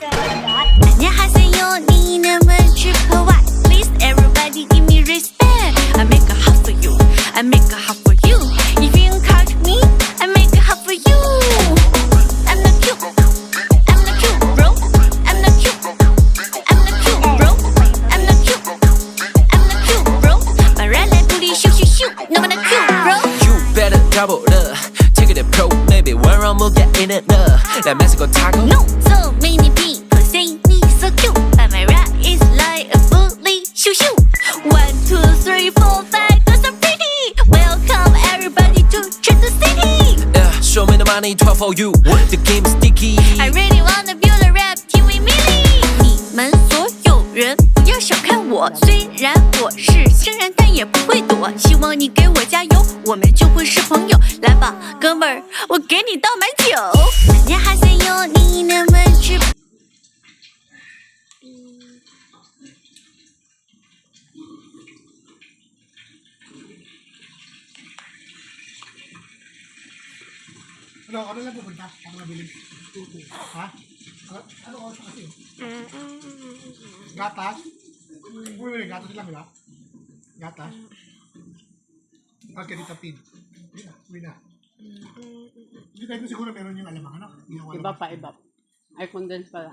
안녕하세요, 니는 triple Y. Please, everybody, give me respect. I make a heart for you. I make a heart for you. If you encourage me, I make a heart for you. I'm not cute. I'm not cute, bro. I'm not cute. I'm not cute, bro. I'm not cute. I'm not cute, bro. 말할래 우리 슈슈슈. 너무 not cute, bro. You better double up. Take it a pro, maybe one wrong move get in it up. Let Mexico taco. No, so many people say me so cute, but my rap is like a bully. Shoo shoo. 1, 2, 3, 4, 5, girls are pretty. Welcome everybody to Treasure City. Yeah, show me the money, 12 for you. The game is sticky. I really wanna build a rap team with Millie. 你们所有人不要小看我，虽然我是新人，但也不会躲。希望你给我加油，我们就会是朋友。来吧，哥们儿，我给你倒满酒。안녕하세요, 니는 triple Ano lang pupunta? Ang mabilis. Ha? Ano oras na kasi? Gatas? Uy, gatas lang, di ba? Gatas? Okay, dito pin. Uwi na. Hindi tayo siguro meron yung alamang, ano? Iba pa, iba. Ay, condense pala.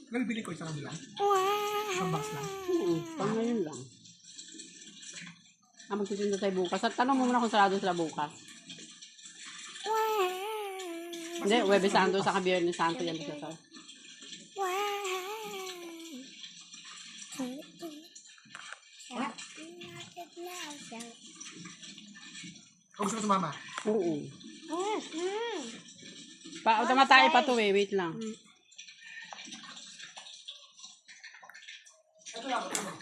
Nabibili ko isang ano lang? Isang box lang? Pang ngayon lang. Magtitinda tayo bukas. At tanong mo muna kung sarado sila bukas. Hindi, Webes Santo sa Biyernes Santo yan sa sir. O gusto mo sumama? Oo. Tamatay pa to eh. Wait lang. Ito lang, ito lang.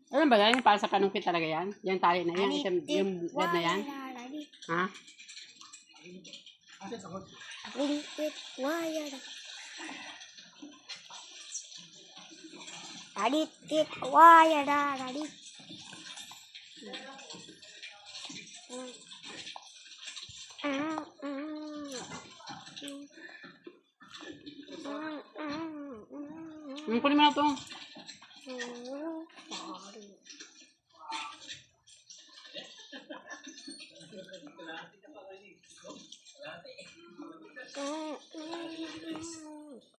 Alam ba yan? Yung para sa panungkit talaga yan? Yung tali na yan? Yung red na yan? Ha? Asin, sakot. Adit wire da adit. Kunin mo na to.